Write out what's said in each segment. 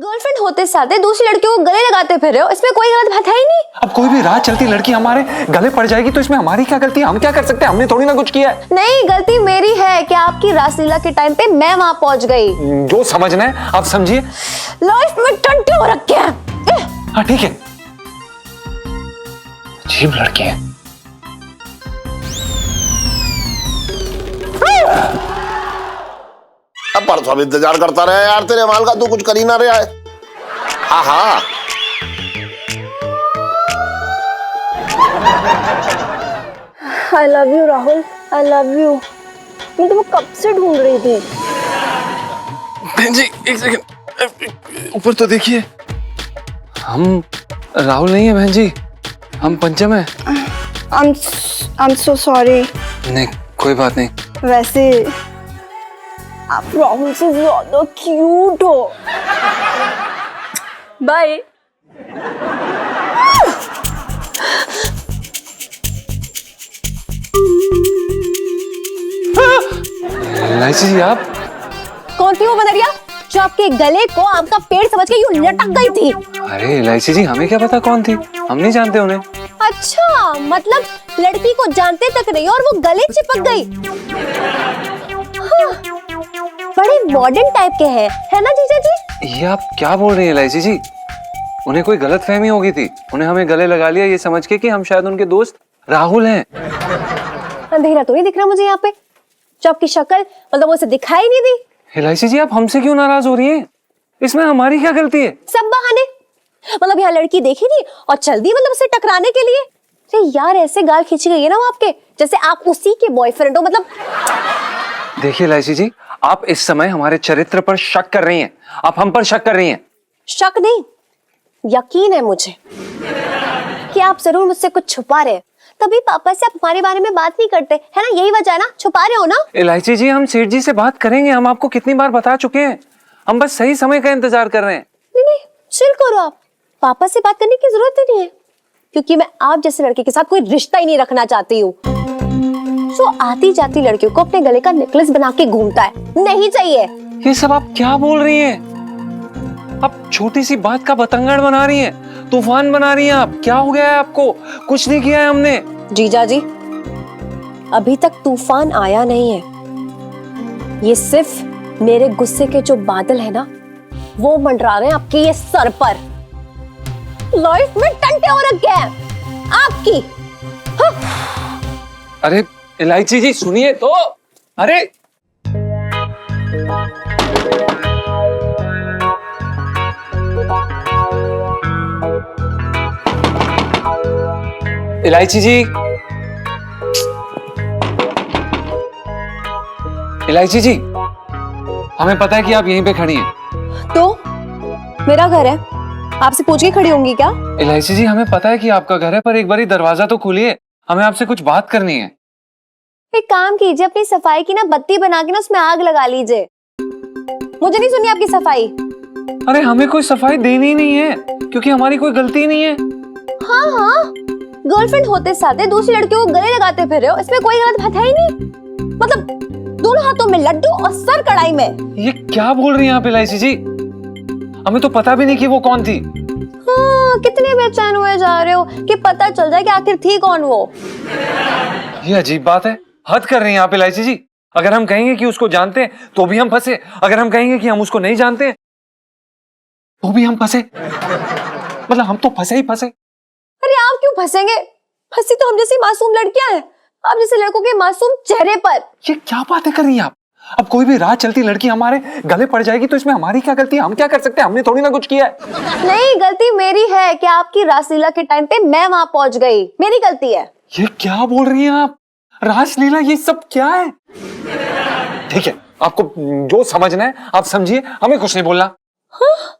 Girlfriend होते साथ दूसरी लड़कियों को गले लगाते फिर रहे हो, इसमें कोई गलत बात है ही नहीं। अब कोई भी राह चलती लड़की हमारे गले पड़ जाएगी तो इसमें हमारी क्या गलती है? हम क्या कर सकते हैं? हमने थोड़ी ना कुछ किया है। नहीं, गलती मेरी है कि आपकी रासलीला के टाइम पे मैं वहां पहुंच गई। जो समझना है आप समझिए। लाइफ में टंटे हो रखे हैं। हाँ ठीक है, अजीब लड़की है। अब परसों भी इंतजार करता रहे यार, तेरे माल का तू कुछ कर ही ना रहा है। आहा I love you Rahul, I love you। मैं तुम्हें कब से ढूंढ रही थी। बहन जी एक सेकंड, ऊपर तो देखिए। हम राहुल नहीं है बहन जी, हम पंचम है। I'm so sorry। नहीं कोई बात नहीं। वैसे आप राहुल से ज्यादा क्यूट हो। बाय। लाइसी जी आप कौन थी वो बदरिया जो आपके गले को आपका पेड़ समझ के यूं लटक गई थी? अरे लाइसी जी हमें क्या पता कौन थी, हम नहीं जानते उन्हें। अच्छा, मतलब लड़की को जानते तक नहीं और वो गले चिपक गई। हाँ, बड़े मॉडर्न टाइप के हैं, है ना जीजा जी? ये आप क्या बोल रही हैं लाइसी जी? उन्हें कोई गलतफहमी हो गई थी, उन्हें हमें गले लगा लिया ये समझ के कि हम शायद उनके दोस्त राहुल हैं। अंधेरा तो नहीं दिख रहा मुझे यहाँ पे, जो आपकी शक्ल मतलब वो उसे दिखाई नहीं दी। लाइसी जी आप हमसे क्यों नाराज हो रही हैं? इसमें हमारी क्या गलती है? सब बहाने, मतलब यहाँ लड़की देखी थी और चल दी मतलब उसे टकराने के लिए। अरे यार ऐसे गाल खींची गई है ना वो आपके, जैसे आप उसी के बॉयफ्रेंड हो। मतलब देखिए लाइसी जी, आप इस समय हमारे चरित्र पर शक कर रही हैं, आप हम पर शक कर रही हैं। शक नहीं, यकीन है मुझे कि आप जरूर मुझसे कुछ छुपा रहे हैं, तभी पापा से आप हमारे बारे में बात नहीं करते, है ना? यही वजह है ना, छुपा रहे हो ना? इलायची जी हम सेठ जी से बात करेंगे, हम आपको कितनी बार बता चुके हैं, हम बस सही समय का इंतजार कर रहे हैं। नहीं नहीं, चिल करो आप, पापा से बात करने की जरूरत ही नहीं है, क्योंकि मैं आप जैसे लड़के के साथ कोई रिश्ता ही नहीं रखना चाहती हूँ जो आती जाती लड़कियों को अपने गले का नेकलेस बना के घूमता है। नहीं चाहिए। ये सब आप क्या बोल रही हैं? आप छोटी सी बात का बतंगड़ बना रही हैं, तूफान बना रही हैं आप। क्या हो गया है आपको? कुछ नहीं किया है हमने। जीजा जी अभी तक तूफान आया नहीं है, ये सिर्फ मेरे गुस्से के जो बादल है ना वो मंडरा रहे हैं आपके ये सर पर। लाइफ में टंटे हो रखे हैं आपकी। हाँ। अरे इलायची जी सुनिए तो। अरे इलायची जी, इलायची जी हमें पता है कि आप यहीं पे खड़ी हैं। तो मेरा घर है, आपसे पूछ के खड़ी होंगी क्या? इलायची जी हमें पता है कि आपका घर है, पर एक बारी दरवाजा तो खोलिए, हमें आपसे कुछ बात करनी है। एक काम कीजिए, अपनी सफाई की ना बत्ती बना के ना उसमें आग लगा लीजिए। मुझे नहीं सुनी आपकी सफाई। अरे हमें कोई सफाई देनी ही नहीं है, क्योंकि हमारी कोई गलती नहीं है। हाँ हाँ, गर्लफ्रेंड होते साथ दूसरी लड़कियों को गले लगाते फिर रहे हो, इसमें कोई गलत बात है ही नहीं। मतलब दोनों हाथों में लड्डू और सर कढ़ाई में। ये क्या बोल रही हैं आप इलायची जी? हमें तो पता भी नहीं कि वो कौन थी। हाँ, कितने बेचैन हुए जा रहे हो कि पता चल जाए कि आखिर थी कौन वो। ये अजीब बात है, हद कर रही हैं आप इलायची जी। अगर हम कहेंगे कि उसको जानते हैं तो भी हम फंसे, अगर हम कहेंगे कि हम उसको नहीं जानते हैं तो भी हम फंसे। मतलब हम तो फंसे ही फंसे। अरे आप क्यों फंसेंगे? फंसी तो हम जैसी मासूम लड़कियां हैं, आप जैसे लड़कों के मासूम चेहरे पर। ये क्या बातें कर रही हैं आप? अब कोई भी राह चलती लड़की हमारे गले पड़ जाएगी तो इसमें हमारी क्या गलती है? हम क्या कर सकते हैं? हमने थोड़ी ना कुछ किया है। नहीं, गलती मेरी है कि आपकी रासलीला के टाइम पे मैं वहां पहुंच गई, मेरी गलती है। ये क्या बोल रही हैं आप? रासलीला ये सब क्या है? ठीक है, आपको जो समझना है आप समझिए, हमें कुछ नहीं बोलना। हाँ?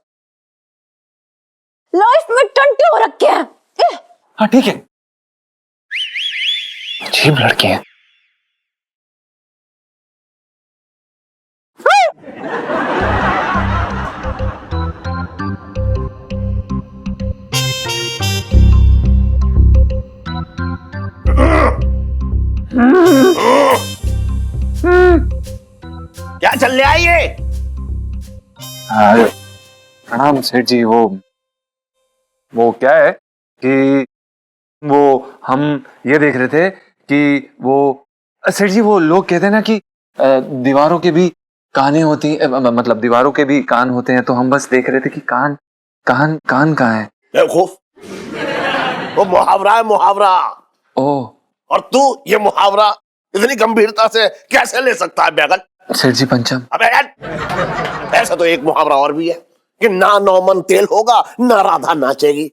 लाइफ में टंटे हो रखे हैं। हाँ ठीक है, अजीब लड़की है। क्या चल रहा है ये? प्रणाम सेठ जी। वो क्या है कि वो हम ये देख रहे थे कि वो सेठ जी, वो लोग कहते हैं ना कि दीवारों के भी कानें होती हैं, मतलब दीवारों के भी कान होते हैं, तो हम बस देख रहे थे कि कान कान कान कहाँ है। बेवकूफ, वो मुहावरा है, मुहावरा। ओह, और तू ये मुहावरा इतनी गंभीरता से कैसे ले सकता है बैगन? सेठ जी पंचम। अबे यार, ऐसा तो एक मुहावरा और भी है कि ना नौमन तेल होगा ना राधा नाचेगी।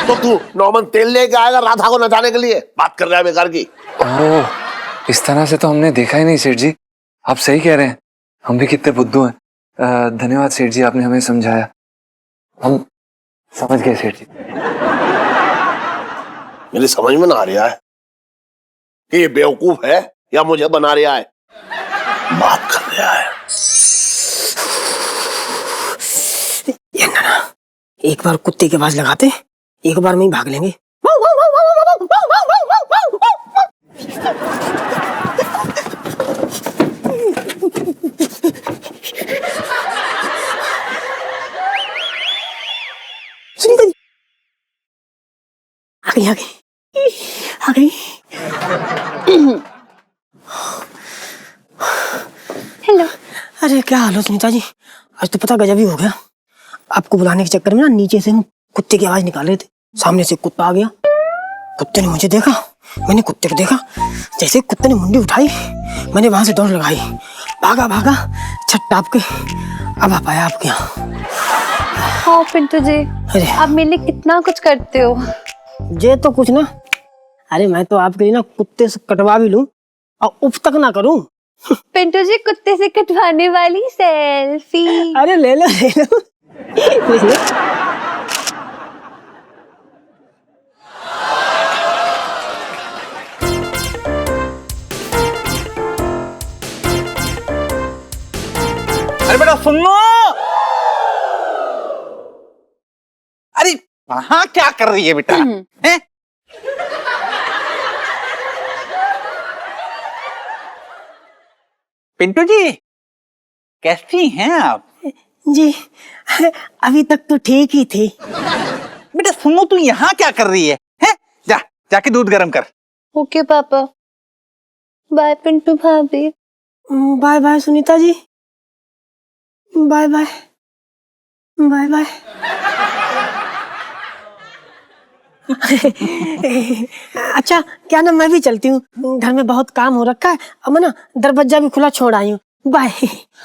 तो तू नौमन तेल लेके आएगा राधा को नचाने के लिए? बात कर रहा है बेकार की। ओह, इस तरह से तो हमने देखा ही नहीं सेठ जी। आप सही कह रहे हैं, हम भी कितने बुद्धू हैं। धन्यवाद सेठ जी, आपने हमें समझाया। हम समझ गए सेठ जी। मेरी समझ में ना आ रहा है कि ये बेवकूफ है या मुझे बना रहा है, बात कर रहा है। ये ना, एक बार कुत्ते की आवाज लगाते, एक बार में ही भाग लेंगे। सुनीता जी आ गई, आ गई, आ गई। हेलो। अरे क्या हाल हो सुनीता जी? आज तो पता गजब ही हो गया। आपको बुलाने के चक्कर में ना नीचे से हम कुत्ते की आवाज निकाल रहे थे, सामने से कुत्ता आ गया। कुत्ते ने मुझे देखा, मैंने कुत्ते को देखा। जैसे कुत्ते ने मुंडी उठाई, मैंने वहां से दौड़ लगाई, भागा भागा छत टाप के अब आ पाया आपके यहाँ। हाँ पिंटू जी, अरे आप मेरे लिए कितना कुछ करते हो। ये तो कुछ ना, अरे मैं तो आपके लिए ना कुत्ते से कटवा भी लूं और उफ तक ना करूं। पिंटू जी, कुत्ते से कटवाने वाली सेल्फी। अरे ले लो ले लो, ले लो। अरे बेटा सुन लो। अरे वहां क्या कर रही है बेटा? हैं? पिंटू जी कैसी हैं आप? जी अभी तक तो ठीक ही थी। बेटा सुनो, तू यहाँ क्या कर रही है? हैं? जा जाके दूध गर्म कर। ओके पापा। बाय पिंटू भाभी। Bye bye Sunita ji, bye bye, bye bye. अच्छा क्या ना, मैं भी चलती हूँ, घर में बहुत काम हो रखा है। अब मैं ना दरवाजा भी खुला छोड़ आई हूँ। बाय।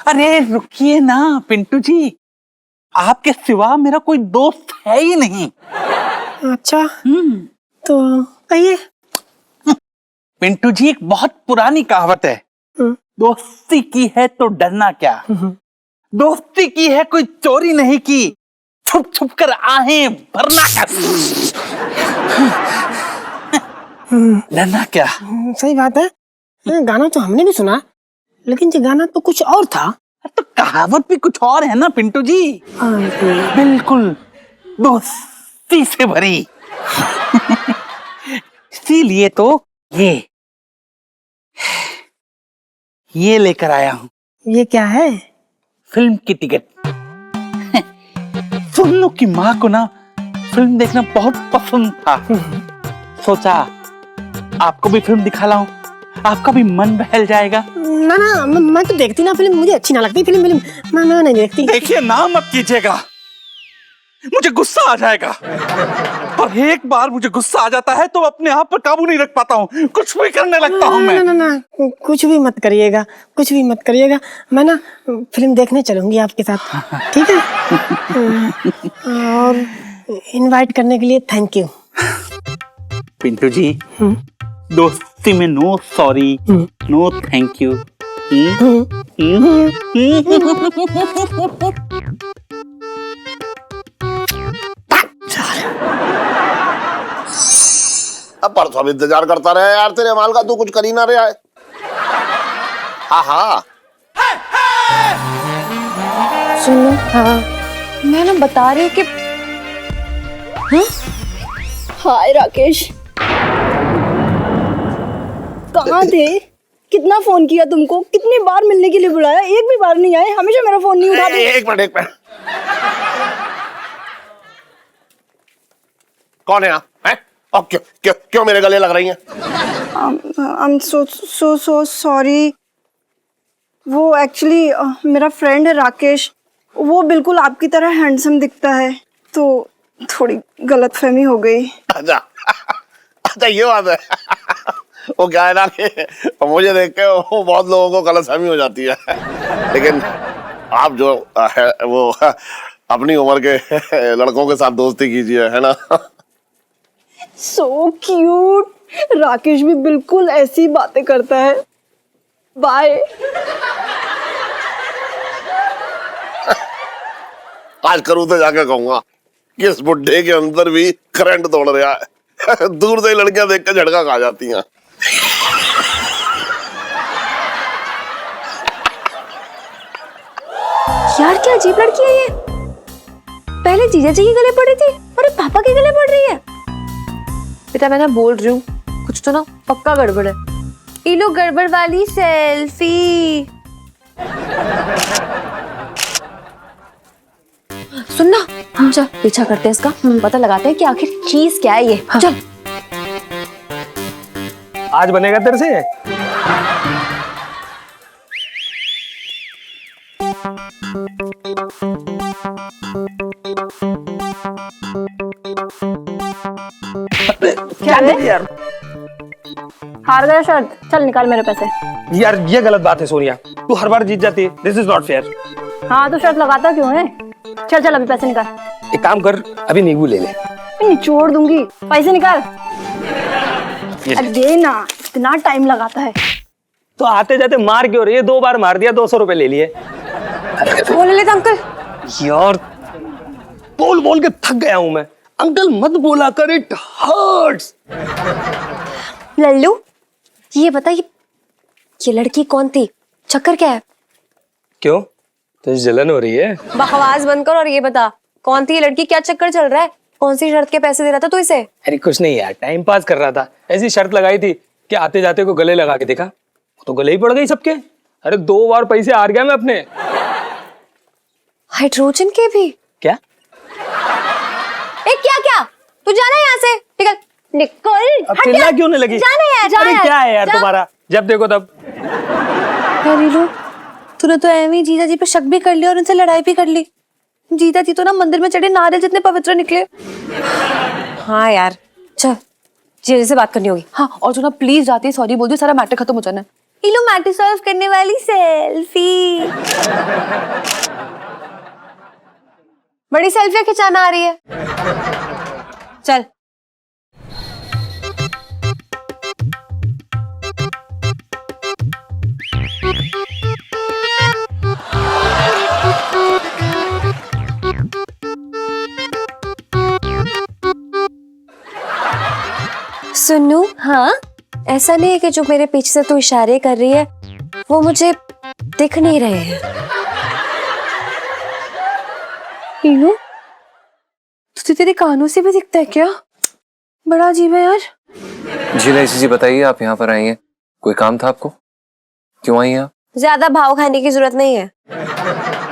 अरे रुकिए ना पिंटू जी, आपके सिवा मेरा कोई दोस्त है ही नहीं। अच्छा तो कहिए। पिंटू जी, एक बहुत पुरानी कहावत है, दोस्ती की है तो डरना क्या, दोस्ती की है कोई चोरी नहीं की, छुप छुप कर आहें भरना क्या। डरना क्या। सही बात है, गाना तो हमने भी सुना, लेकिन ये गाना तो कुछ और था। तो कहावत भी कुछ और है ना पिंटू जी। बिल्कुल दोस्ती से भरी। इसीलिए तो ये लेकर आया हूं। ये क्या है? फिल्म की टिकट। सोनू की माँ को ना फिल्म देखना बहुत पसंद था, सोचा आपको भी फिल्म दिखा लाऊं, आपका भी मन बहल जाएगा। ना ना, मैं तो देखती ना फिल्म, मुझे अच्छी ना लगती फिल्म। मैं नहीं देखती। देखिए ना, मत कीजिएगा, मुझे गुस्सा आ जाएगा। और एक बार मुझे गुस्सा आ जाता है तो अपने आप पर काबू नहीं रख पाता हूँ, कुछ भी करने लगता हूँ मैं। ना ना ना, कुछ भी मत करिएगा, कुछ भी मत करिएगा। मैं ना फिल्म देखने चलूंगी आपके साथ, ठीक है? और इनवाइट करने के लिए थैंक यू। पिंटू जी, दोस्ती में no sorry no thank you. अब परसों अब इंतजार करता रहे यार तेरे माल का, तू कुछ कर ही ना रहा है। हाँ हाँ सुनो, हाँ मैं ना बता रही हूँ कि हाय राकेश, कहाँ थे? कितना फोन किया तुमको, कितनी बार मिलने के लिए बुलाया, एक भी बार नहीं आए, हमेशा मेरा फोन नहीं उठाते। एक मिनट कौन है आप हैं? और क्यों क्यों क्यों मेरे गले लग रही हैं? I am so sorry. वो एक्चुअली मेरा फ्रेंड है राकेश, वो बिल्कुल आपकी तरह हैंडसम दिखता है, तो थोड़ी गलतफहमी हो गई। अच्छा अच्छा ये बात है। वो क्या है ना कि मुझे देख के वो बहुत लोगों को गलतफहमी हो जाती है, लेकिन आप जो है वो अपनी उम्र के लड़कों के साथ दोस्ती कीजिए, है ना। So cute. राकेश भी बिल्कुल ऐसी बातें करता है। बाय। आज करूँ तो जाके कहूंगा कि इस बुड्ढे के अंदर भी करंट दौड़ रहा है। दूर से ही लड़कियां देख के झटका खा जाती हैं। यार क्या अजीब लड़की है ये। पहले जीजा जी के गले पड़ रही थी और अब पापा के गले पड़ रही है। बेटा मैं ना बोल रही हूँ, कुछ तो ना पक्का गड़बड़ है। ये लो गड़बड़ वाली सेल्फी। सुनना, हम चल पीछा करते हैं इसका, पता लगाते हैं कि आखिर चीज क्या है ये। चल। आज बनेगा तेरे से। क्या है यार? हार गया शर्त, चल निकाल मेरे पैसे। यार ये गलत बात है सोनिया, तू हर बार जीत जाती है। This is not fair. हाँ तो शर्त लगाता क्यों है? चल चल अभी पैसे निकाल। एक काम कर, अभी नींबू ले ले। निचोड़ दूंगी, पैसे निकाल। अरे ना, इतना टाइम लगाता है। तो आते जाते मार क्यों रही है? 2 बार मार दिया, 200 रुपए ले लिए। बोल लेते अंकल। यार बोल बोल के थक गया हूं मैं। अंकल मत बोला कर, इट हर्ट्स। लल्लू ये बता, ये लड़की कौन थी? चक्कर क्या है? क्यों, तुझे जलन हो रही है? बकवास बंद कर और ये बता कौन थी ये लड़की, क्या चक्कर चल रहा है? कौन सी शर्त के पैसे दे रहा था तू इसे? अरे कुछ नहीं यार, टाइम पास कर रहा था। ऐसी शर्त लगाई थी कि आते जाते को गले लगा के देखा, तो गले ही पड़ गई सबके। अरे 2 बार पैसे हार गया मैं अपने। हाइड्रोजन के भी? क्या? ए क्या क्या, तू जाना यहाँ से, निकल निकल। अब चिल्ला क्यों नहीं लगी? जाना यार, अरे क्या है यार तुम्हारा, जब देखो तब। नीलू तूने तो एवं ही जीजा जी पे शक भी कर लिया और उनसे लड़ाई भी कर ली। जीजा जी तो ना मंदिर में चढ़े नारियल जितने पवित्र निकले। हाँ यार चल, जीजा जी से बात करनी होगी। हाँ और जो ना प्लीज जाती सॉरी बोल दो, सारा मैटर खत्म हो जाना है। ये लो मैटर सॉल्व करने वाली सेल्फी। बड़ी सेल्फी खिंचाना आ रही है। चल सुनू। हाँ ऐसा नहीं है कि जो मेरे पीछे से तू इशारे कर रही है वो मुझे दिख नहीं रहे हैं। नीलू तुझे तेरे कानों से भी दिखता है क्या? बड़ा अजीब है यार। जी लाइसी जी बताइए, आप यहाँ पर आई हैं, कोई काम था आपको? क्यों आई हैं आप? ज्यादा भाव खाने की जरूरत नहीं है।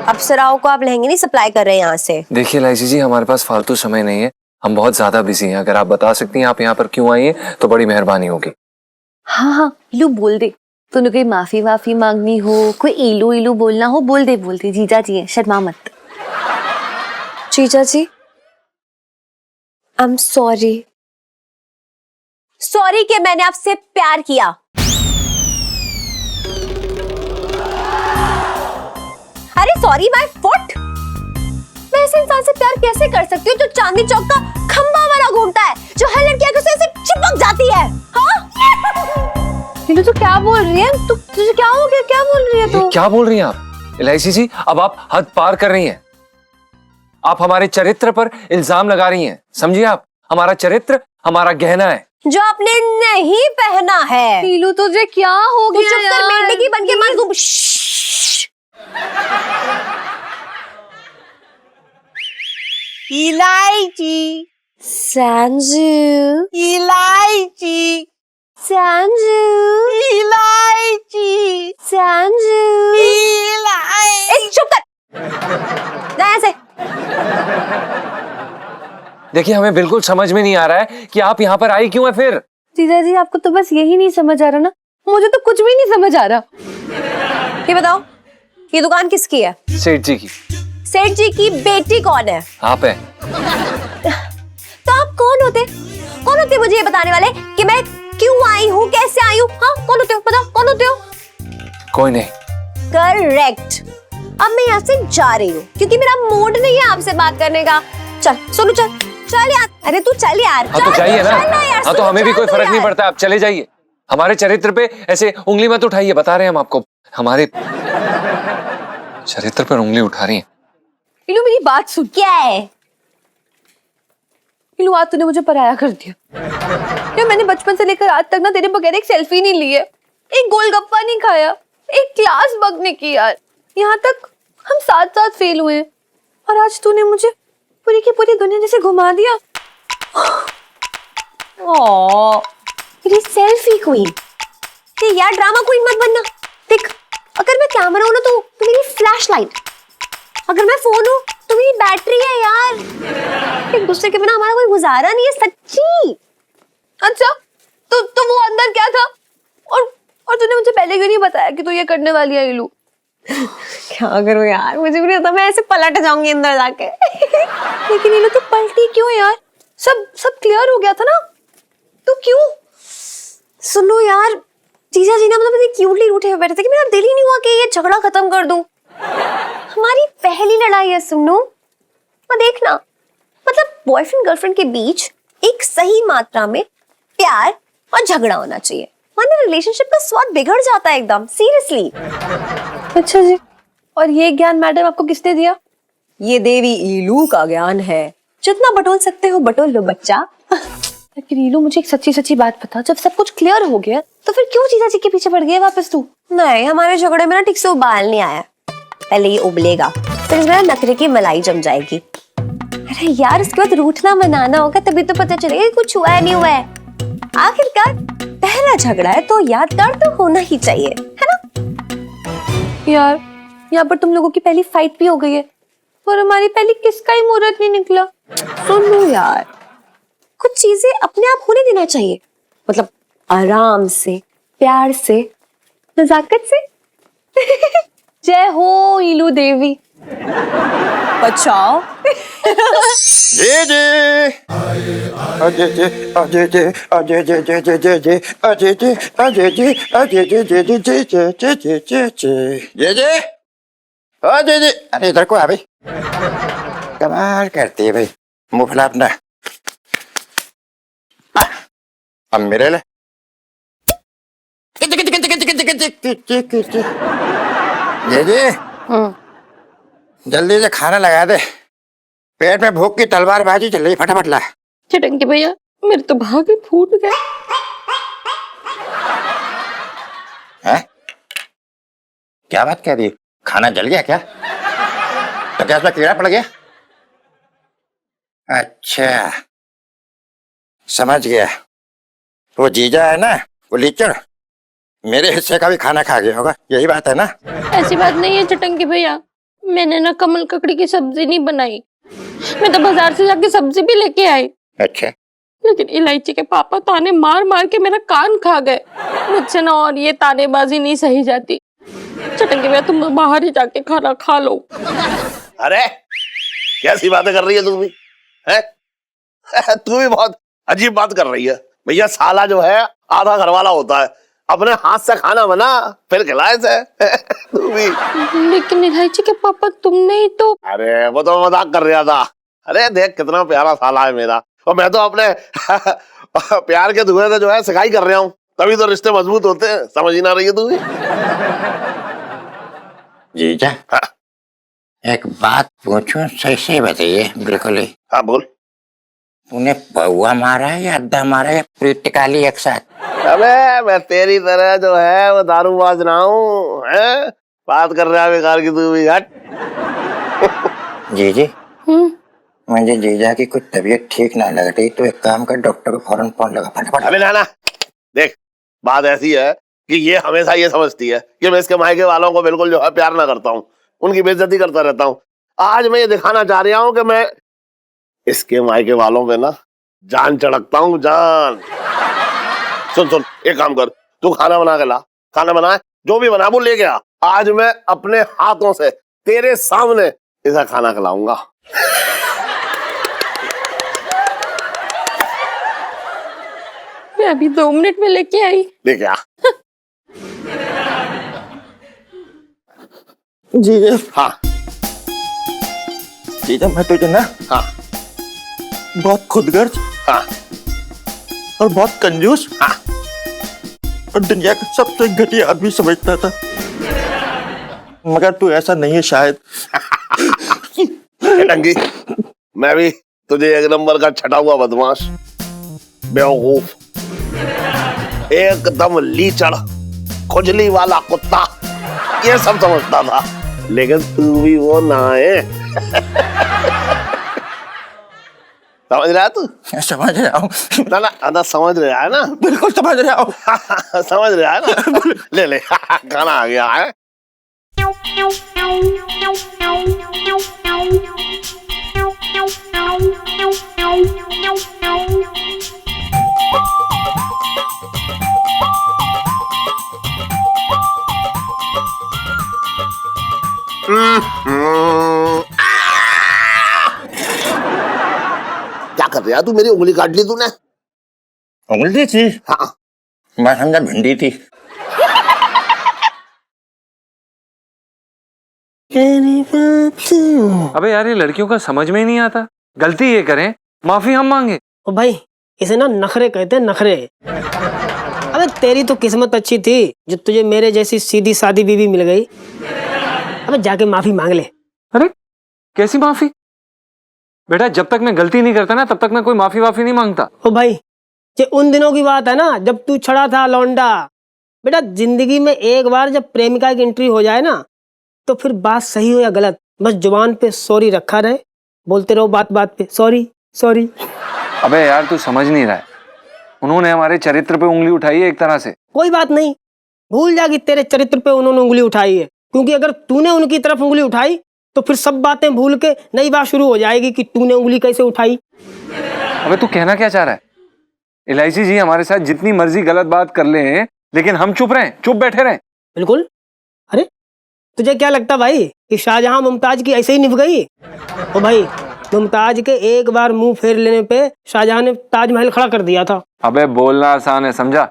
अप्सराओं को आप लहंगे नहीं सप्लाई कर रहे हैं यहाँ से। देखिए लाइसी जी, हमारे पास फालतू समय नहीं है, हम बहुत ज्यादा बिजी हैं। अगर आप बता सकती हैं आप यहाँ पर क्यों आई हैं तो बड़ी मेहरबानी होगी। हाँ हाँ लू बोल दे, तूने कोई माफी वाफी मांगनी हो, कोई इलू इलू बोलना हो, बोल दे जीजा जी है, शर्मा मत। जीजा जी आई एम सॉरी। सॉरी कि मैंने आपसे प्यार किया। अरे सॉरी माय फुट। मैं ऐसे इंसान से प्यार कैसे कर सकती हूँ जो चांदनी चौक का खंबा वाला घूमता है, जो हर लड़की आके उसे ऐसे चिपक जाती है। हाँ नीलू तू क्या बोल रही है? तुझे क्या हो गया? क्या बोल रही है तू? क्या बोल रही हैं आप इलायची जी? अब आप हद पार कर रही हैं। आप हमारे चरित्र पर इल्जाम लगा रही हैं, समझिए आप। हमारा चरित्र हमारा गहना है जो आपने नहीं पहना है। नीलू तुझे क्या हो गया? चुप कर, मेंढकी बन के मत घूम। इलायची संजू, इलायची संजू, इलायची संजू। इलायची। चुप कर, जा यहाँ से। देखिए हमें बिल्कुल समझ में नहीं आ रहा है कि आप यहाँ पर आई क्यों है फिर। जीजा जी आपको तो बस यही नहीं समझ आ रहा ना, मुझे तो कुछ भी नहीं समझ आ रहा। ये बताओ ये दुकान किसकी है? सेठ जी की। सेठ जी की बेटी कौन है? आप है। तो आप कौन होते मुझे ये बताने वाले कि मैं क्यों आई हूँ, कैसे आई हूँ? हाँ कौन होते हो, बताओ कौन होते हो? कोई नहीं। करेक्ट। अब मैं यहाँ से जा रही हूँ क्योंकि मेरा मूड नहीं है आपसे बात करने का। चल सोनू चल यार, अरे तू चल यार। हाँ तो जाइए ना। हाँ तो हमें भी कोई फर्क नहीं पड़ता। पड़ता, आप चले जाइए। हमारे चरित्र पे ऐसे उंगली मत उठाइए, बता रहे हैं हम आपको, हमारे चरित्र पर उंगली उठा रही हैं। इलू मेरी बात सुन। क्या है इलू, आज तूने मुझे पराया कर दिया। क्यों मैंने बचपन से लेकर आज तक ना तेरे बगैर एक सेल्फी नहीं ली है, एक गोलगप्पा नहीं खाया, एक क्लास बंक नहीं की यार। यहाँ तक हम साथ साथ फेल हुए हैं और आज तूने मुझे पूरी की पूरी दुनिया जैसे घुमा दिया। ओह मेरी सेल्फी क्वीन। ये यार ड्रामा क्वीन मत बनना। देख अगर मैं कैमरा हूं ना तो मेरी फ्लैश लाइट, अगर मैं फोन हूं तो मेरी बैटरी है यार। एक दूसरे के बिना हमारा कोई गुजारा नहीं है सच्ची। अच्छा तो वो अंदर क्या था और तूने मुझे पहले क्यों नहीं बताया कि तू ये करने वाली है इलू? क्या करूं यार, मुझे भी नहीं पता, मैं ऐसे पलट जाऊंगी अंदर जाके। लेकिन इलू तू पलटी क्यों यार? सब क्लियर हो गया था ना, तू क्यों? सुनो यार जीजा जी ने मतलब इतनी क्यूटली उठे हुए बैठे थे कि मेरा दिल ही नहीं हुआ कि ये झगड़ा खत्म कर दूं। हमारी पहली लड़ाई है सुनो, और देखना मतलब बॉयफ्रेंड गर्लफ्रेंड के बीच एक सही मात्रा में प्यार और झगड़ा होना चाहिए, वरना रिलेशनशिप का स्वाद बिगड़ जाता है एकदम सीरियसली। अच्छा जी, और ये ज्ञान मैडम आपको किसने दिया? ये देवी ईलू का ज्ञान है, जितना बटोल सकते हो बटोल लो बच्चा। लेकिन ईलू मुझे एक सच्ची बात बता, जब सब कुछ क्लियर हो गया तो फिर क्यों जीजा जी के पीछे पड़ गई वापस तू? नहीं हमारे झगड़े में ना ठीक से उबाल नहीं आया, पहले ये उबलेगा फिर इसमें नखरे की मलाई जम जाएगी। अरे यार उसके बाद रूठना मनाना होगा तभी तो पता चलेगा कुछ हुआ है नहीं हुआ है। आखिरकार पहला झगड़ा है तो यादगार तो होना ही चाहिए, है ना? यार यहाँ पर तुम लोगों की पहली फाइट भी हो गई है और हमारी पहली किस का ही मुहूर्त नहीं निकला। सुन लो यार, कुछ चीजें अपने आप होने देना चाहिए, मतलब आराम से, प्यार से, नजाकत से। जय हो ईलू देवी, बचाओ। जे जे अजय जे अजय जे अजय जे जे जे जे जे अजय जे अजय जे अजय जे जे जे जे जे जे जे जे जे जे अजय जे। अरे इधर को आ भाई, कमाल करती है भाई, मुंह फैला अपना। अब मेरे ले जे जे जल्दी से खाना लगा दे, पेट में भूख की तलवारबाजी चल रही, फटाफट ला। चिटंकी भैया मेरे तो भाग ही फूट गए। हैं? क्या बात कह रही है? खाना जल गया क्या? तो क्या उसमें कीड़ा पड़ गया? अच्छा समझ गया, वो जीजा है ना, वो लीचड़ मेरे हिस्से का भी खाना खा गया होगा, यही बात है ना? ऐसी बात नहीं है चिटंकी भैया, मैंने ना कमल ककड़ी की सब्जी नहीं बनाई, मैं तो बाजार से जाके सब्जी भी लेके आई। अच्छा, लेकिन इलायची के पापा ताने मार मार के मेरा कान खा गए, मुझसे ना और ये तानेबाजी नहीं सही जाती। चिटंकी भैया तुम बाहर ही जाके खाना खा लो। अरे कैसी बातें कर रही है तू भी, है? तू भी बहुत अजीब बात कर रही है। भैया साला जो है आधा घर वाला होता है, अपने हाथ से खाना बना फिर खिलाए से। तू भी। लेकिन इलायची के पापा तुमने ही तो। अरे वो तो मजाक कर रहा था। अरे देख कितना प्यारा साला है मेरा, और मैं तो अपने प्यार के धुएं से जो है सिकाई कर रहा हूँ, तभी तो रिश्ते मजबूत होते हैं। समझ ही ना रही है तू भी। जीजा हाँ? एक बात पूछूं, सही सही बताइए बिल्कुल ही। हाँ बोल। तूने पौवा मारा है या अद्दा मारा है या पूरी टिकाली एक साथ? अबे मैं तेरी तरह जो है वो दारूबाज ना हूँ, है? बात कर रहा है बेकार की तू भी, हट। जीजी मुझे जीजा की कुछ तबीयत ठीक ना लग रही, तो एक काम कर, डॉक्टर को फौरन फोन लगा फटाफट। अबे ना देख बात ऐसी है कि ये हमेशा ये समझती है कि मैं इसके मायके वालों को बिल्कुल जो है प्यार ना करता हूँ, उनकी बेइज्जती करता रहता हूँ। आज मैं ये दिखाना चाह रहा हूँ कि मैं इसके मायके वालों पे ना जान चढ़कता हूँ, जान। सुन सुन, एक काम कर, तू खाना बना के ला, खाना बनाए, जो भी बना वो ले गया। आज मैं अपने हाथों से तेरे सामने ऐसा खाना खिलाऊंगा। मैं अभी 2 मिनट में लेके आई। लेके आ। जीजा, हाँ जीजा मैं तुझे ना हाँ बहुत खुदगर्ज हाँ और बहुत कंजूस हाँ और दुनिया का सबसे घटिया आदमी समझता था, मगर तू ऐसा नहीं है शायद। ए टंकी, मैं भी तुझे एक नंबर का छटा हुआ बदमाश, बेवकूफ, एकदम लीचड़, खुजली वाला कुत्ता, ये सब समझता था, लेकिन तू भी वो ना है। समझ रहा है तू? समझ रहा हूँ, ना ना ना, समझ रहा है ना? बिल्कुल समझ रहा हूँ। समझ रहा है ना? ले ले, खाना आ गया है। क्या कर रहा है तू? मेरी उंगली काट ली तूने। उंगली थी? हाँ मैं समझा भिंडी थी। अबे यार, ये लड़कियों का समझ में ही नहीं आता। गलती ये करें, माफी हम मांगे। ओ भाई, इसे ना नखरे कहते हैं, नखरे। अबे तेरी तो किस्मत अच्छी थी जो तुझे मेरे जैसी सीधी सादी बीवी मिल गई। अबे जाके माफी मांग ले। अरे कैसी माफी? बेटा, जब तक मैं गलती नहीं करता ना, तब तक मैं कोई माफी वाफी नहीं मांगता। ओ भाई, ये उन दिनों की बात है ना जब तू छड़ा था लौंडा। बेटा, जिंदगी में एक बार जब प्रेमिका की एंट्री हो जाए ना, तो फिर बात सही हो या गलत, बस जुबान पे सॉरी रखा रहे, बोलते रहो बात बात पे सॉरी सॉरी। अबे यार, तू समझ नहीं रहा है। उन्होंने हमारे चरित्र पे उंगली उठाई है एक तरह से। कोई बात नहीं, भूल जा कि तेरे चरित्र पे उन्होंने उंगली उठाई है, क्योंकि अगर तूने उनकी तरफ उंगली उठाई तो फिर सब बातें भूल के नई बात शुरू हो जाएगी कि तूने उंगली कैसे उठाई। अबे तू कहना क्या चाह रहा है? इलायची जी हमारे साथ जितनी मर्जी गलत बात कर ले, लेकिन हम चुप रहें, चुप बैठे रहें। बिल्कुल। अरे तुझे क्या लगता भाई कि शाहजहां मुमताज की ऐसे ही निभ गई? ओ भाई, मुमताज के एक बार मुंह फेर लेने पे शाहजहां ने ताजमहल खड़ा कर दिया था। अबे बोलना आसान है, समझा?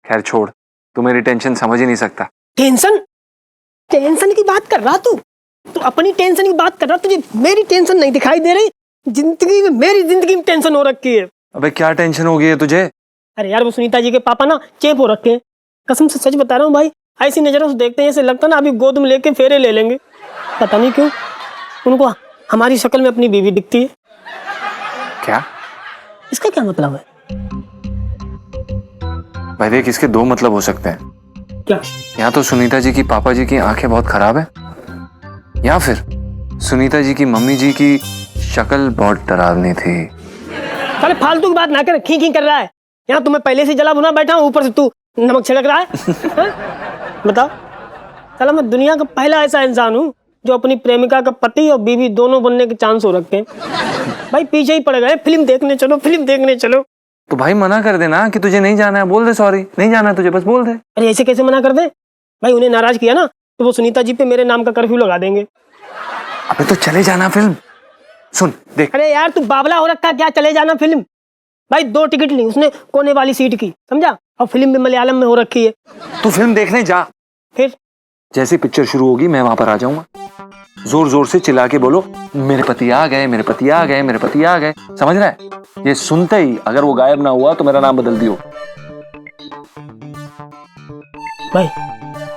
खैर छोड़, तू मेरी टेंशन समझ ही नहीं सकता। टेंशन? टेंशन की बात कर रहा तू अपनी टेंशन की बात कर रहा, तुझे मेरी टेंशन नहीं दिखाई दे रही? जिंदगी में, मेरी जिंदगी में टेंशन हो रखी है। अबे क्या टेंशन हो गई है तुझे? अरे यार, वो सुनीता जी के पापा ना चेप हो रखे हैं। कसम से सच बता रहा हूँ भाई, ऐसी नजरों से देखते हैं, ऐसे लगता ना अभी गोद में लेके फेरे ले लेंगे। पता नहीं क्यों उनको हमारी शक्ल में अपनी बीवी दिखती है। क्या? इसका क्या मतलब है? भाई देख, इसके दो मतलब हो सकते हैं। क्या? या तो सुनीता जी की पापा जी की आंखें बहुत खराब है, या फिर सुनीता जी की मम्मी जी की शक्ल बहुत डरावनी थी। साले फालतू की बात ना कर, खी खी कर रहा है। यहाँ तुम्हें पहले से जला भुना बैठा हूँ, ऊपर से तू नमक छिड़क रहा है। हाँ? बताओ, साला मैं दुनिया का पहला ऐसा इंसान हूँ जो अपनी प्रेमिका का पति और बीवी दोनों बनने के चांस हो रखते हैं। भाई पीछे ही पड़ गए, फिल्म देखने चलो, फिल्म देखने चलो। तो भाई मना कर देना कि तुझे नहीं जाना है, बोल दे सॉरी, नहीं जाना है तुझे, बस बोल दे। अरे ऐसे कैसे मना कर दे भाई? उन्हें नाराज किया ना तो वो सुनीता जी पे मेरे नाम का कर्फ्यू लगा देंगे। अबे तो चले जाना फिल्म। सुन देख। अरे यार, तू बावला हो रखा क्या? चले जाना फिल्म? भाई 2 टिकट ली उसने कोने वाली सीट की, समझा? और फिल्म भी मलयालम में हो रखी है। तू फिल्म देखने जा। फिर जैसे पिक्चर शुरू होगी मैं वहां पर आ जाऊंगा। जोर जोर से चिल्ला के बोलो, मेरे पति आ गए, मेरे पति आ गए, मेरे पति आ गए। समझ रहा है? ये सुनते ही अगर वो गायब ना हुआ तो मेरा नाम बदल दियो। भाई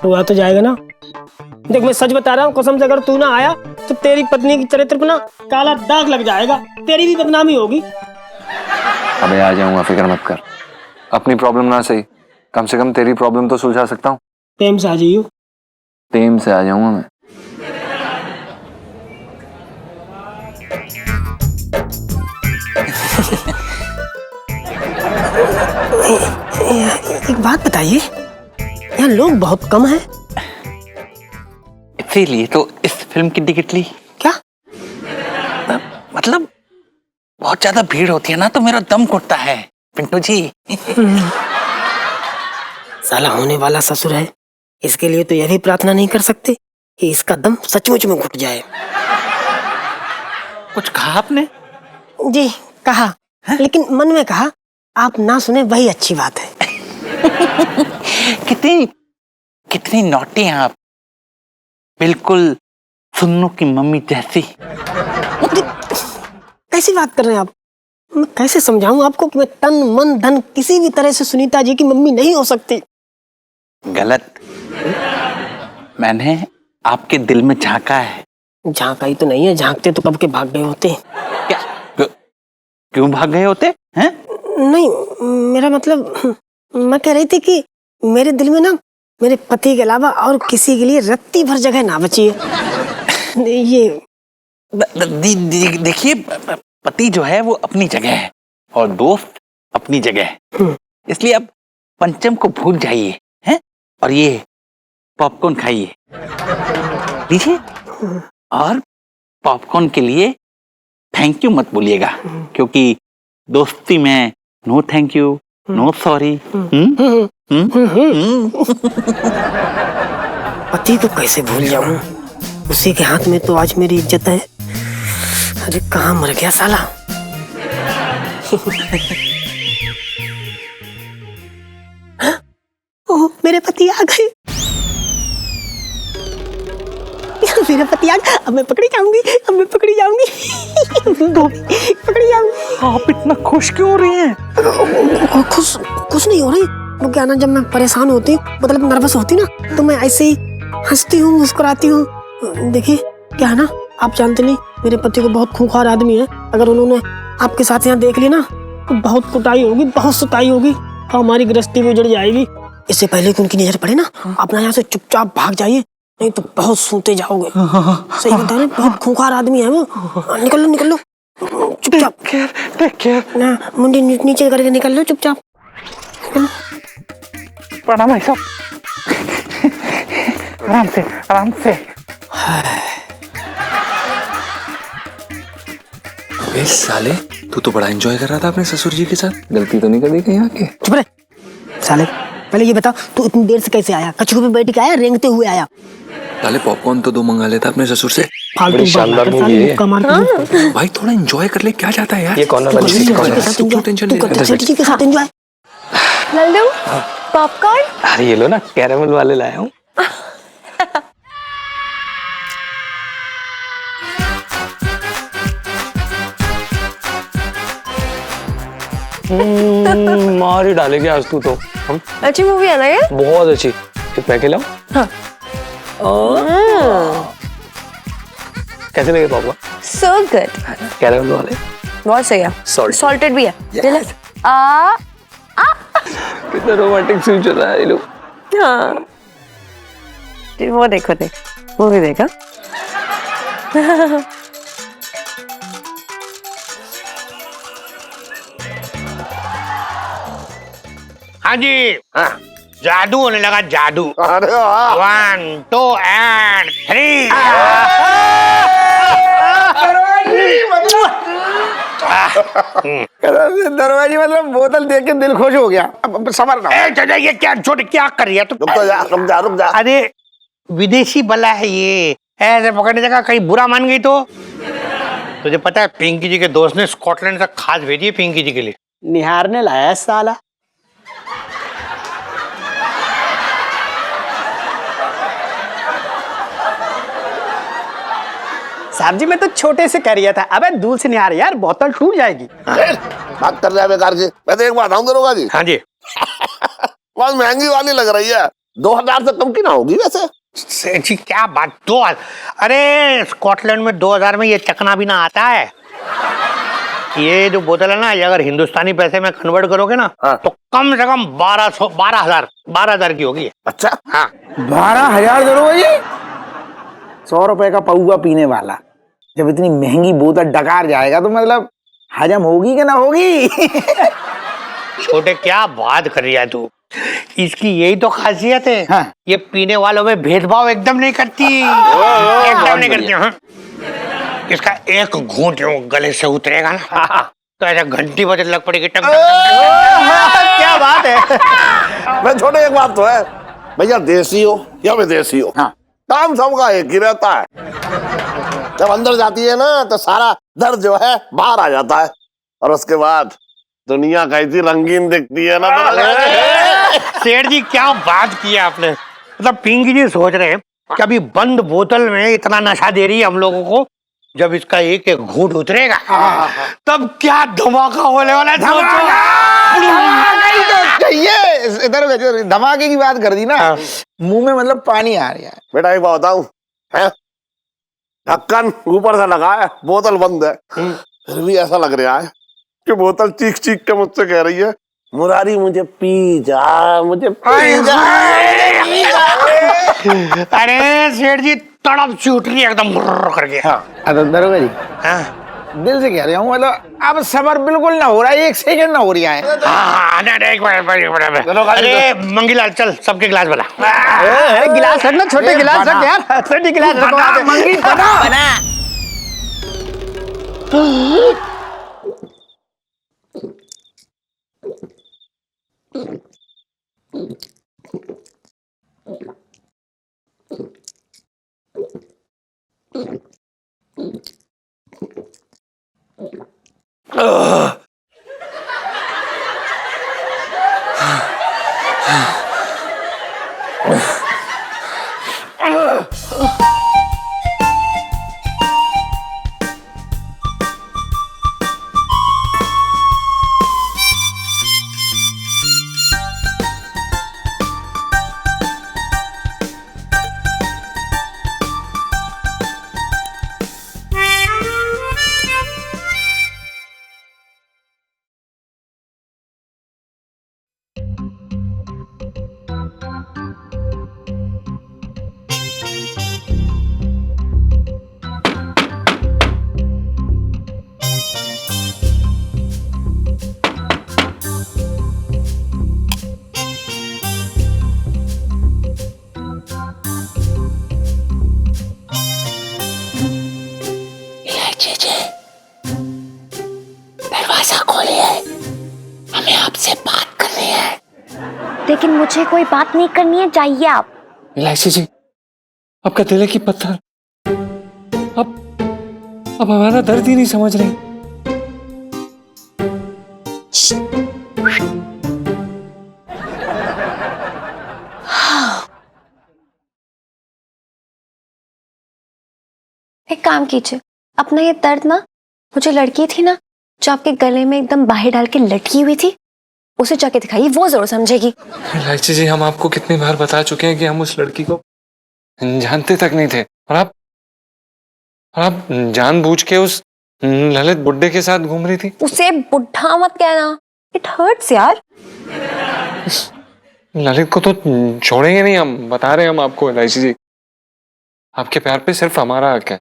तू आ तो जाएगा ना? देख मैं सच बता रहा हूँ, कसम से अगर तू ना आया तो तेरी पत्नी की चरित्र पर ना काला दाग लग जाएगा, तेरी भी बदनामी होगी। अबे आ जाऊंगा, फिक्र मत कर। अपनी प्रॉब्लम ना सही, कम से कम तेरी प्रॉब्लम तो सुलझा सकता हूँ। प्रेम से आ जाइयो। प्रेम से आ जाऊंगा मैं। एक बात बताइए, यहाँ लोग बहुत कम हैं। इसीलिए तो इस फिल्म की टिकट ली। क्या? मतलब बहुत ज्यादा भीड़ होती है ना तो मेरा दम घुटता है पिंटू जी। साला होने वाला ससुर है, इसके लिए तो यह भी प्रार्थना नहीं कर सकते कि इसका दम सचमुच में घुट जाए। कुछ कहा आपने? जी कहा, लेकिन मन में कहा आप ना सुने वही अच्छी बात है। कितनी कितनी नॉटी हैं आप, बिल्कुल सुन्नू की मम्मी जैसी। कैसी बात कर रहे हैं आप? मैं कैसे समझाऊं आपको कि मैं तन मन धन किसी भी तरह से सुनीता जी की मम्मी नहीं हो सकती। गलत, मैंने आपके दिल में झांका है। झांका ही तो नहीं है, झांकते तो कब के भाग गए होते। क्या क्यों भाग गए होते हैं? नहीं, मेरा मतलब मैं कह रही थी कि मेरे दिल में ना मेरे पति के अलावा और किसी के लिए रत्ती भर जगह ना बची है। ये देखिए, पति जो है वो अपनी जगह है और दोस्त अपनी जगह है, इसलिए अब पंचम को भूल जाइए हैं और ये पॉपकॉर्न खाइए, लीजिए। और पॉपकॉर्न के लिए थैंक यू मत बोलिएगा, क्योंकि दोस्ती में no thank you no sorry. पति को कैसे भूल जाऊं, उसी के हाथ में तो आज मेरी इज्जत है। अरे कहाँ मर गया साला। ओह मेरे पति आ गए, मेरा पति आ गया। अब मैं पकड़ी जाऊंगी, अब मैं पकड़ी जाऊंगी, पकड़ी जाऊंगी। आप इतना खुश क्यों हो रही हैं? खुश नहीं हो रही, वो क्या ना, जब मैं परेशान होती मतलब नर्वस होती ना तो मैं ऐसे ही हंसती हूँ, मुस्कुराती हूँ। देखिए क्या है ना, आप जानते नहीं मेरे पति को बहुत खूंखार आदमी है। अगर उन्होंने आपके साथ यहाँ देख लिया ना तो बहुत कुटाई होगी, बहुत सुताई होगी, तो हमारी गृहस्थी भी उजड़ जाएगी। इससे पहले कि उनकी नजर पड़े ना, अपना यहाँ से चुपचाप भाग जाइए, नहीं तो बहुत सूते जाओगे। सही बता रहे, बहुत खूंखार आदमी है वो। निकल लो निकल लो, चुपचाप। Take care. ना मुंडी नीचे करके निकल लो चुपचाप। प्रणाम भाई साहब। आराम से आराम से। अबे साले, तू तो बड़ा एंजॉय कर रहा था अपने ससुर जी के साथ, गलती तो नहीं कर दी कहीं आके? चुप रहे साले, पहले ये बता तू इतनी देर से कैसे आया? कछुए पे बैठ के आया, रेंगते हुए आया? साले पॉपकॉर्न तो 2 मंगा लेता अपने ससुर से। फालतू शानदार बात कर, मूवी है ये। कमाल की। भाई थोड़ा एंजॉय कर ले, क्या जाता है यार? ये कॉर्नर वाली सीट कौन है? तू क्यों टेंशन ले रहा है? सेठ जी के साथ एंजॉय। लल्लू पॉपकॉर्न। अरे ये लो ना, कैरेमल वाले लाया हूँ। मार ही डालेगी आज तू तो। हम अच्छी मूवी है ना ये? बहुत अच्छी। कितना खिलाऊं? हाँ। कैसे लगे पापा? So good. कैरेमल वाले बहुत सही है, सॉल्टेड भी है। Yes. आ कितना रोमांटिक सीन चल रहा है ये लोग। हाँ, वो देखो, देख मूवी देखा। हाँ जी, हाँ जादू होने लगा, जादू। अरे वाह। 1 2 and 3। दरवाजे मतलब बोतल देख के दिल खुश हो गया। अब सबर ना। चाचा ये क्या छोटे क्या कर रही है तू? रुक जा। अरे विदेशी बला है ये, ऐसे पकड़ने जगह कहीं बुरा मान गई तो। तुझे पता है पिंकी जी के दोस्त ने स्कॉटलैंड से खाद भेजी है पिंकी जी के लिए। निहारने लाया साला। साहब जी मैं तो छोटे से कह रिया था, अबे दूर से निहार यार, बोतल टूट जाएगी। बात कर रहा है बेकार की। मैं तो एक बात आऊँ दरोगा जी, हाँ जी। बहुत महंगी वाली लग रही है। 2000 से कम की ना होगी वैसे? जी क्या बात, 2000? अरे स्कॉटलैंड में 2000 में ये चकना भी ना आता है। ये जो बोतल है ना, ये अगर हिंदुस्तानी पैसे में कन्वर्ट करोगे ना, हाँ। तो कम से कम 12,000 की होगी। अच्छा, हाँ 12,000 दरोगा जी? 100 रुपए का पौवा पीने वाला जब इतनी महंगी बोतल डकार जाएगा तो मतलब हजम होगी कि ना होगी? छोटे क्या बात कर रही है तू? इसकी यही तो खासियत है। हाँ। ये पीने वालों में भेदभाव एकदम नहीं करती, एकदम नहीं करती। हाँ। इसका एक घूंट जो गले से उतरेगा ना तो ऐसा घंटी बजे लग पड़ेगी टक टक टक। क्या बात है। मैं छोटे एक बात तो है भैया, देसी हो या विदेशी हो, काम सबका एक ही रहता है। जब अंदर जाती है ना तो सारा दर्द जो है बाहर आ जाता है, और उसके बाद दुनिया कैसी रंगीन दिखती है ना। सेठ जी क्या बात की आपने, मतलब पिंकी जी सोच रहे हैं कि अभी बंद बोतल में इतना नशा दे रही है हम लोगों को, जब इसका एक एक घूंट उतरेगा तब क्या धमाका होने वाला है। ये इधर धमाके की बात कर दी ना, मुंह में मतलब पानी आ रहा है। बेटा एक बात बताऊं, है ढक्कन ऊपर से लगा है, बोतल बंद है, फिर भी ऐसा लग रहा है कि बोतल चीख चीख के मुझसे कह रही है, मुरारी मुझे पी जा, मुझे पी जा। अरे सेठ जी तड़प छूट रही है एकदम करके। दरोगा जी, दिल से कह रहा हूँ, मतलब अब सबर बिल्कुल ना हो रहा है, एक सेकंड ना हो रहा है। अरे मंगीलाल चल सबके गिलास बना। गिलास रखना, छोटे गिलास रख यार, छोटे गिलास रखो। मंगी बना। लेकिन मुझे कोई बात नहीं करनी है, जाइए आप। इलायची जी, आपका दिल है कि पत्थर? अब हमारा दर्द ही नहीं समझ रहे। एक काम कीजिए, अपना ये दर्द ना, मुझे लड़की थी ना जो आपके गले में एकदम बाहें डाल के लटकी हुई थी, उसे जाके दिखाइए, वो जरूर समझेगी। इलायची जी, हम आपको कितनी बार बता चुके हैं कि हम उस लड़की को जानते तक नहीं थे, और आप जानबूझ के उस ललित बुड्ढे के साथ घूम रही थी। उसे बुढ़ा मत कहना, इट हर्ट्स यार। ललित को तो छोड़ेंगे नहीं हम, बता रहे हैं हम आपको इलायची जी। आपके प्यार पे सिर्फ हमारा हक है।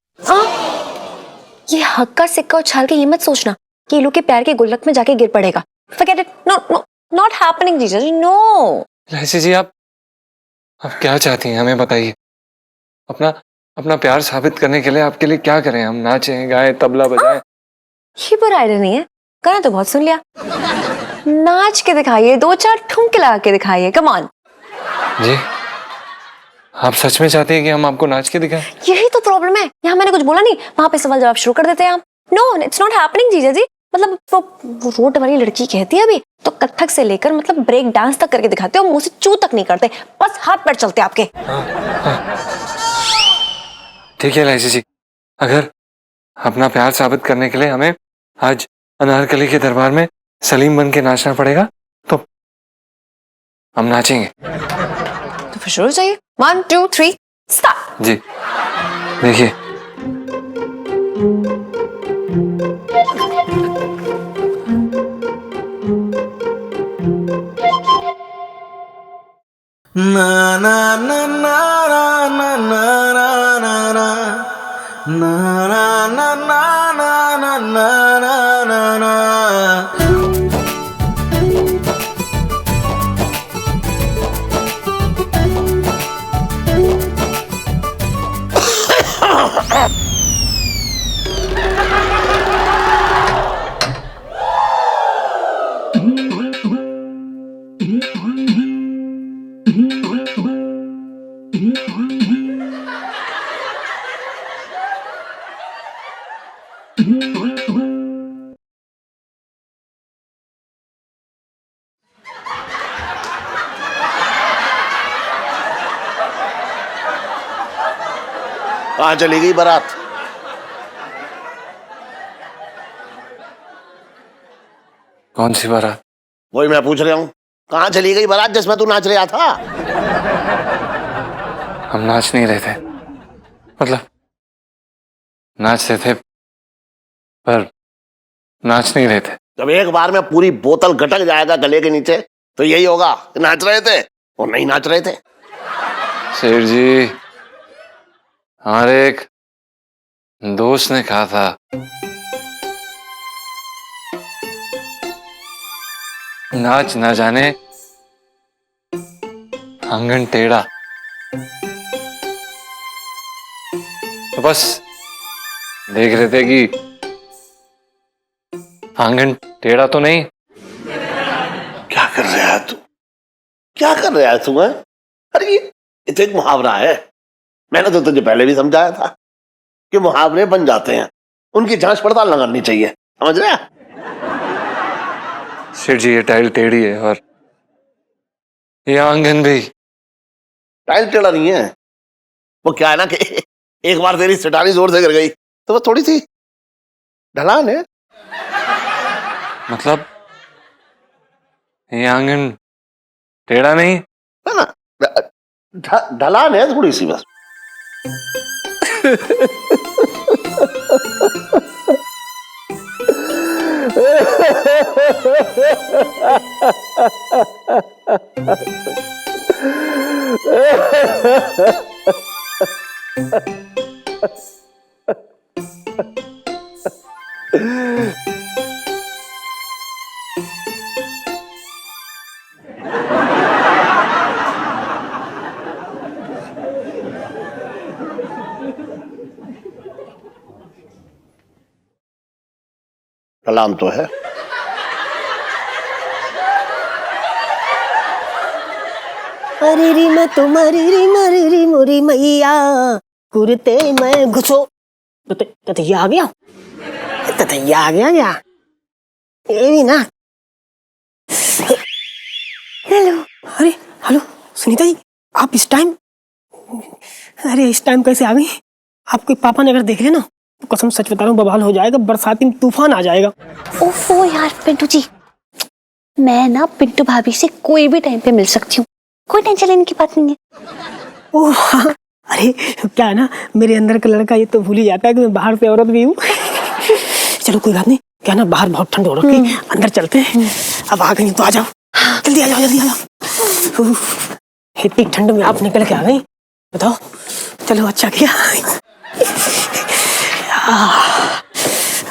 ये हक का सिक्का उछाल के ये मत सोचना कि ये लोग के प्यार के गुल्लक में जाके गिर पड़ेगा। Forget it. No, not happening, जीजा जी, no. इलायची जी, आप क्या चाहती हैं, हमें बताइए। अपना प्यार साबित करने के लिए आपके लिए क्या करें हम? नाचें, गाएं, तबला बजाएं? ये बुरा आइडिया नहीं है, गाना तो बहुत सुन लिया। नाच के दिखाइए, 2-4 ठुमके लगा के दिखाइए, कम ऑन। जी, आप सच में चाहते हैं कि हम आपको नाच के दिखाएं? यही तो प्रॉब्लम है, यहाँ मैंने कुछ बोला नहीं, वहां पे सवाल जवाब शुरू कर देते हैं आप। नो, इट्स नॉट हैपनिंग जीजा जी। मतलब वो रोड वाली लड़की कहती है अभी तो कथक से लेकर मतलब ब्रेक डांस तक करके दिखाते हो, मुंह से चू तक नहीं करते, बस हाथ पैर चलते आपके। ठीक है इलायची जी, अगर अपना प्यार साबित करने के लिए हमें आज अनारकली के दरबार में सलीम बन के नाचना पड़ेगा तो हम नाचेंगे। तो फिर शुरू चाहिए, 1 2 3 स्टार्ट। जी देखिए, ना ना ना ना ना ना ना ना ना ना ना ना ना ना ना ना। कहाँ चली गई बारात? कौन सी बारात? वही मैं पूछ रहा हूँ, कहाँ चली गई बारात जिसमें तू नाच रहा था? हम नाच नहीं रहे थे, मतलब नाच रहे थे पर नाच नहीं रहे थे। जब एक बार में पूरी बोतल गटक जाएगा गले के नीचे तो यही होगा कि नाच रहे थे और नहीं नाच रहे थे। सेठ जी, हमारे एक दोस्त ने कहा था नाच ना जाने आंगन टेढ़ा, तो बस देख रहे थे कि आंगन टेढ़ा तो नहीं। क्या कर रहा है तू? क्या कर रहा है तू? है? अरे ये तो एक मुहावरा है। मैंने तो तुझे पहले भी समझाया था कि मुहावरे बन जाते हैं, उनकी जांच पड़ताल न करनी चाहिए, समझ रहे? सेठ जी, ये टाइल टेढ़ी है और ये आंगन भी। टाइल टेढ़ा नहीं है, वो क्या है ना कि एक बार तेरी सटानी जोर से गिर गई तो वो थोड़ी सी ढलान है। मतलब ये आंगन टेढ़ा नहीं है ना, ढलान है थोड़ी सी बस। ढलान तो है। अरे री मैं तुम्हारी री मरी री मोरी मैया कुरते मैं घुसो। तो ये आ गया, तो ये आ गया क्या? ये भी ना। हेलो, अरे हेलो सुनीता जी, आप इस टाइम? अरे इस टाइम कैसे आ गई? आपके पापा ने अगर देख लिया ना तो कसम सच बता रहा हूँ बवाल हो जाएगा, बरसाती में तूफान आ जाएगा। ओफो यार पिंटू जी, मैं ना पिंटू भाभी से कोई भी टाइम पे मिल सकती हूँ, कोई टेंशन लेने की बात नहीं है। ओह हाँ, अरे क्या है ना, मेरे अंदर का लड़का ये तो भूल ही जाता है कि मैं बाहर से औरत भी हूँ। चलो कोई बात नहीं, क्या ना बाहर बहुत ठंड हो रखी, अंदर चलते हैं। अब आ गई तो आ जाओ, जल्दी आ जाओ, जल्दी आ जाओ। इतनी ठंड में आप निकल के आ गई, बताओ। चलो अच्छा किया।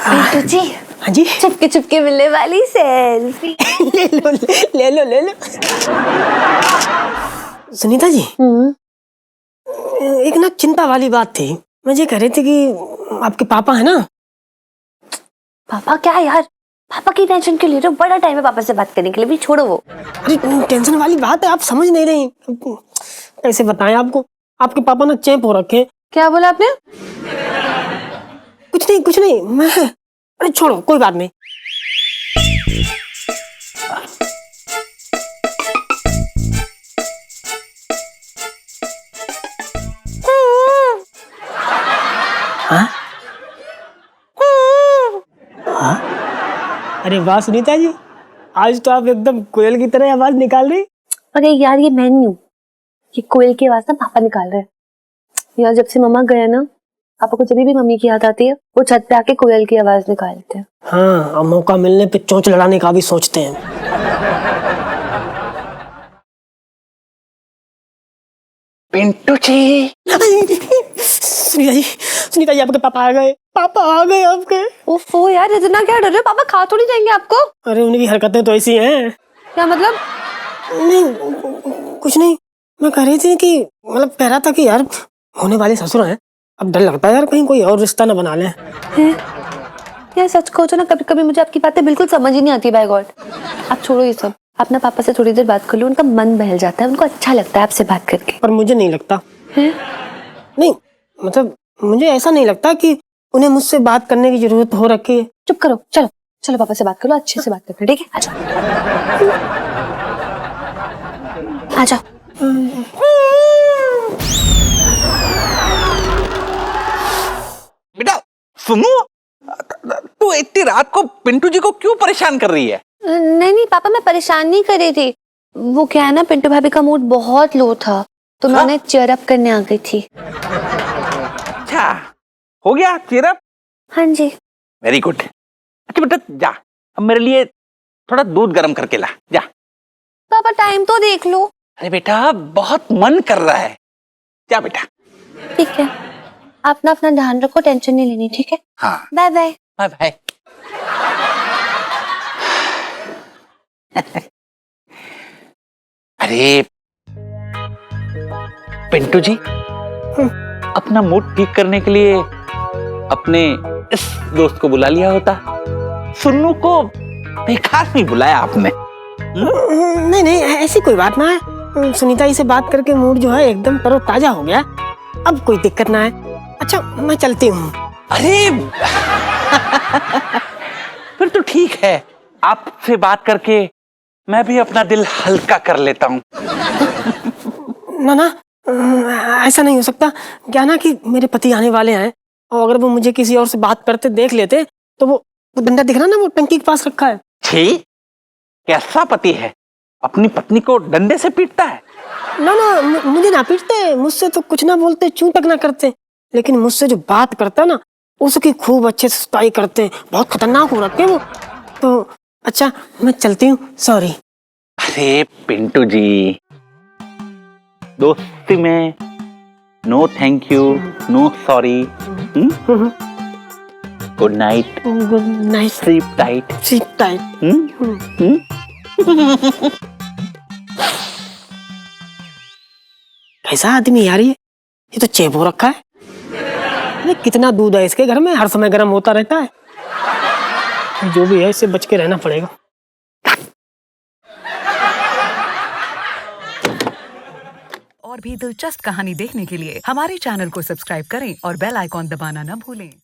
पिंटू जी, हाँ जी, चुपके चुपके मिलने वाली सेल्फी। ले लो ले लो ले लो। सुनीता जी, एक ना चिंता वाली बात थी। मुझे कह रहे थे कि आपके पापा है ना। पापा क्या यार, पापा की टेंशन क्यों ले रहे हो? बड़ा टाइम है पापा से बात करने के लिए, भी छोड़ो वो। अरे टेंशन वाली बात है, आप समझ नहीं रही। कैसे बताएं आपको, आपके पापा ना चैंप हो रखे। क्या बोला आपने? कुछ नहीं मैं, अरे छोड़ो कोई बात नहीं। हाँ? हाँ? अरे वाह सुनीता जी, आज तो आप एकदम कोयल की तरह आवाज निकाल रही। अरे यार ये मैं नहीं हूँ, ये कोयल की आवाज ना पापा निकाल रहे हैं। यार जब से मम्मा गए ना, पापा को जब भी मम्मी की याद आती है वो छत पे आके कोयल की आवाज निकालते हैं। हाँ, और मौका मिलने पे चोंच लड़ाने का भी सोचते हैं। पिंटू जी, सुनीता जी आपके पापा आ गए, पापा आ गए आपके। ओफो यार, इतना क्या डर रहे हो? पापा खा थोड़ी जाएंगे आपको। अरे उनकी हरकतें तो ऐसी हैं। क्या मतलब? नहीं कुछ नहीं, मैं कह रही थी कि मतलब कह रहा था कि यार होने वाले ससुर हैं, अब डर लगता है यार कहीं कोई और रिश्ता ना बना ले। यार सच कहो तो ना, कभी कभी मुझे आपकी बातें बिल्कुल समझ ही नहीं आती। बाय गॉड, आप छोड़ो ये सब, अपना पापा से थोड़ी देर बात कर लो, उनका मन बहल जाता है, उनको अच्छा लगता है आपसे बात करके। पर मुझे नहीं लगता है? नहीं मतलब मुझे ऐसा नहीं लगता कि उन्हें मुझसे बात करने की जरूरत हो रखी है। चुप करो, चलो चलो पापा से बात करो, अच्छे से बात करते हैं, ठीक है? आ जाओ। सुनो, तू इतनी रात को पिंटू जी को क्यों परेशान कर रही है? नहीं नहीं पापा, मैं परेशान नहीं कर रही थी। वो क्या है ना, पिंटू भाभी का मूड बहुत लो था तो मैं उन्हें चीयर अप करने आ गई थी। अच्छा, हो गया चीयर अप? हाँ जी। Very good. अच्छा बेटा जा, अब मेरे लिए थोड़ा दूध गर्म करके ला, जा। पापा टाइम तो देख लो। अरे बेटा बहुत मन कर रहा है, जा बेटा। ठीक है, आप ना अपना ध्यान रखो, टेंशन नहीं लेनी, ठीक है? हाँ, बाय बाय। Bye bye. अरे पिंटू जी, अपना मूड ठीक करने के लिए अपने इस दोस्त को बुला लिया होता। सुन्नू को बेकार नहीं बुलाया आपने। नहीं नहीं, ऐसी कोई बात ना है। सुनीता जी से बात करके मूड जो है एकदम तरोताजा हो गया, अब कोई दिक्कत ना है। अच्छा मैं चलती हूँ। अरे फिर तो ठीक है, आपसे बात करके मैं भी अपना दिल हल्का कर लेता हूँ। ना ना, ऐसा नहीं हो सकता। क्या ना कि मेरे पति आने वाले हैं और अगर वो मुझे किसी और से बात करते देख लेते तो वो डंडा दिख रहा ना, वो टंकी के पास रखा है। छी, कैसा पति है, अपनी पत्नी को डंडे से पीटता है? ना ना, मुझे ना पीटते, मुझसे तो कुछ ना बोलते, चूं तक ना करते, लेकिन मुझसे जो बात करता ना उसकी खूब अच्छे से सुताई करते, बहुत खतरनाक हो रखे वो तो। अच्छा मैं चलती हूँ, सॉरी। अरे पिंटू जी, दोस्ती में no thank you, no sorry. Good night. Good night. Sleep tight. Sleep tight. कैसा आदमी यार ये तो चेप हो रखा है। अरे कितना दूध है इसके घर में, हर समय गर्म होता रहता है। जो भी है इससे बच के रहना पड़ेगा। और भी दिलचस्प कहानी देखने के लिए हमारे चैनल को सब्सक्राइब करें और बेल आइकॉन दबाना न भूलें।